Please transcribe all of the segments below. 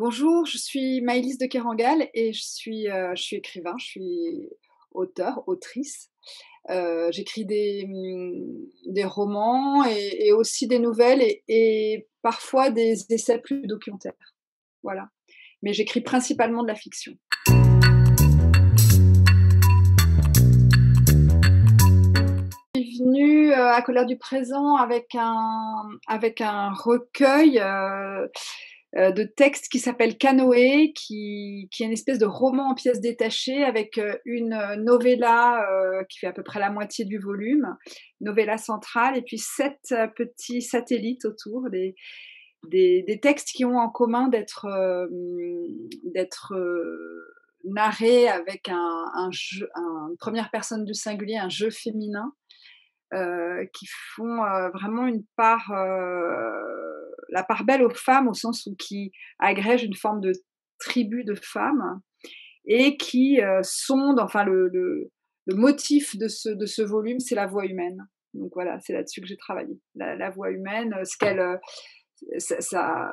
Bonjour, je suis Maëlys de Kerangal et je suis écrivain, je suis auteure, autrice. J'écris des romans et aussi des nouvelles et parfois des essais plus documentaires, voilà. Mais j'écris principalement de la fiction. Je suis venue, à Colère du présent avec un recueil, de textes qui s'appelle Canoë, qui est une espèce de roman en pièces détachées avec, une, novella, qui fait à peu près la moitié du volume, novella centrale et puis 7 petits satellites autour, des textes qui ont en commun d'être narrés avec un jeu, une première personne du singulier, un jeu féminin, qui font, vraiment la part belle aux femmes, au sens où qui agrègent une forme de tribu de femmes et qui, sondent, enfin le motif de ce volume, c'est la voix humaine. Donc voilà, c'est là-dessus que j'ai travaillé. La voix humaine, ce qu'elle, sa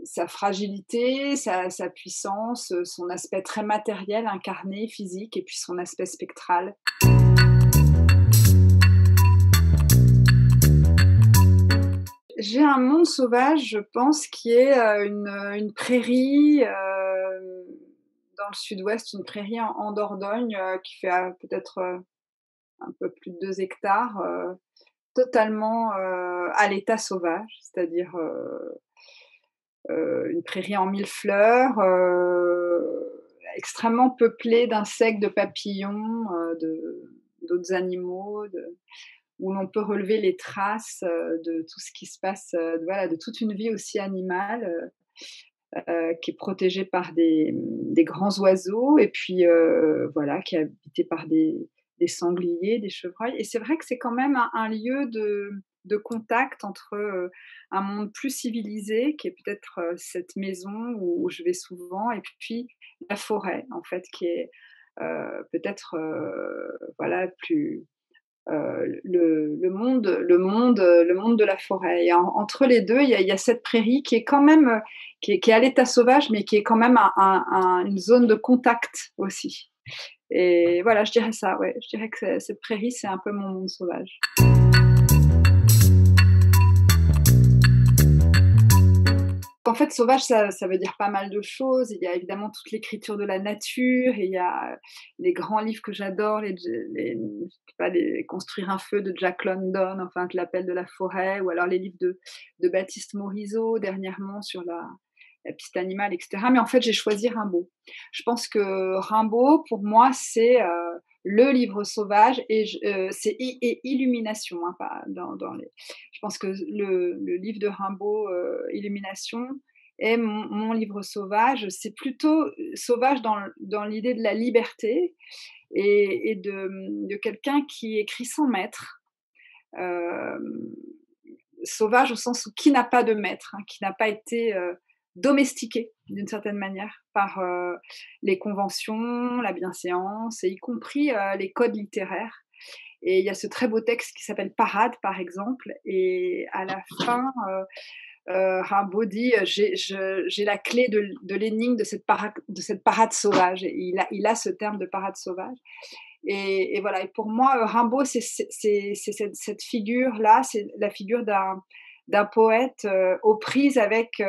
sa fragilité, sa puissance, son aspect très matériel, incarné, physique et puis son aspect spectral. J'ai un monde sauvage, je pense, qui est, une prairie, dans le sud-ouest, une prairie en Dordogne, qui fait, peut-être, un peu plus de 2 hectares, totalement, à l'état sauvage. C'est-à-dire, une prairie en mille fleurs, extrêmement peuplée d'insectes, de papillons, d'autres animaux, où l'on peut relever les traces, de tout ce qui se passe, voilà, de toute une vie aussi animale, qui est protégée par des grands oiseaux et puis, voilà, qui est habitée par des sangliers, des chevreuils et c'est vrai que c'est quand même un lieu de contact entre, un monde plus civilisé qui est peut-être, cette maison où je vais souvent et puis la forêt, en fait, qui est, peut-être, voilà, plus le monde de la forêt et entre les 2, il y a cette prairie qui est quand même, qui est à l'état sauvage, mais qui est quand même une zone de contact aussi et voilà, je dirais ça, ouais. Je dirais que cette prairie, c'est un peu mon monde sauvage. En fait, sauvage, ça veut dire pas mal de choses. Il y a évidemment toute l'écriture de la nature, et il y a les grands livres que j'adore, je sais pas, les Construire un feu de Jack London, enfin, L'appel de la forêt, ou alors les livres de Baptiste Morisot dernièrement sur la piste animale, et cetera. Mais en fait, j'ai choisi Rimbaud. Je pense que Rimbaud, pour moi, c'est, le livre sauvage c'est Illumination, hein, pas dans les je pense que le livre de Rimbaud, Illumination, est mon livre sauvage. C'est plutôt sauvage dans l'idée de la liberté et de quelqu'un qui écrit sans maître. Hem, Sauvage au sens où qui n'a pas de maître, hein, qui n'a pas été, domestiqué d'une certaine manière par, les conventions, la bienséance et y compris, les codes littéraires. Et il y a ce très beau texte qui s'appelle Parade, par exemple, et à la fin, Rimbaud dit, j'ai la clé de l'énigme de cette parade sauvage. Et il a ce terme de parade sauvage. Et voilà. Et pour moi, Rimbaud, c'est cette figure-là, c'est la figure d'un poète, aux prises avec,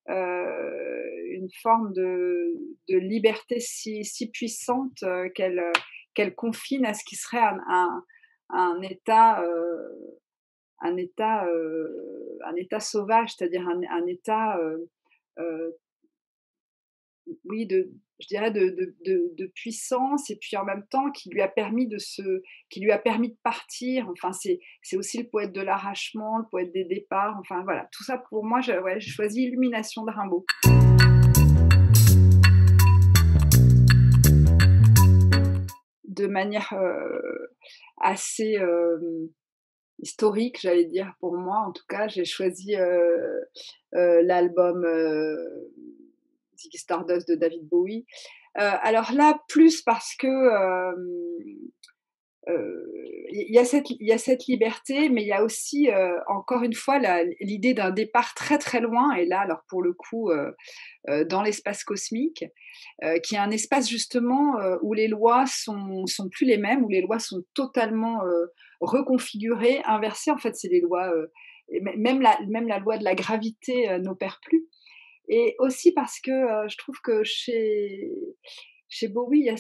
une forme de liberté si puissante, qu'elle confine à ce qui serait un état, un état sauvage, c'est-à-dire un état, oui, je dirais de puissance, et puis en même temps qui lui a permis de partir. Enfin, c'est aussi le poète de l'arrachement, le poète des départs, enfin voilà, tout ça pour moi, ouais, j'ai choisi Illumination de Rimbaud. De manière, assez, historique, j'allais dire, pour moi en tout cas, j'ai choisi, l'album, Ziggy Stardust de David Bowie. Alors là, plus parce que, Il y a cette liberté, mais il y a aussi, encore une fois, l'idée d'un départ très, très loin et là, alors pour le coup, dans l'espace cosmique, qui est un espace justement, où les lois sont plus les mêmes, où les lois sont totalement, reconfigurées, inversées. En fait, c'est les lois, et même la loi de la gravité, n'opère plus et aussi parce que, je trouve que chez Bowie, il y a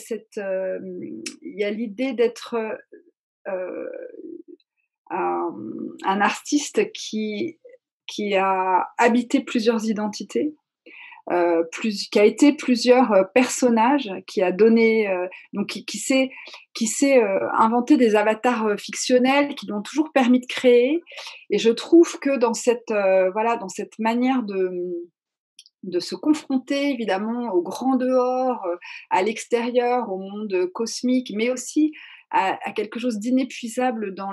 il y a l'idée d'être, un artiste qui a habité plusieurs identités, qui a été plusieurs, personnages, qui a donné, donc qui sait, inventer des avatars, fictionnels qui lui ont toujours permis de créer et je trouve que dans voilà, dans cette manière de se confronter évidemment au grand dehors, à l'extérieur, au monde, cosmique, mais aussi à quelque chose d'inépuisable dans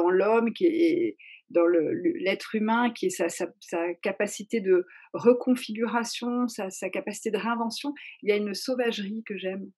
l'homme qui est dans l'être humain, qui est sa capacité de reconfiguration, sa capacité de réinvention. Il y a une sauvagerie que j'aime.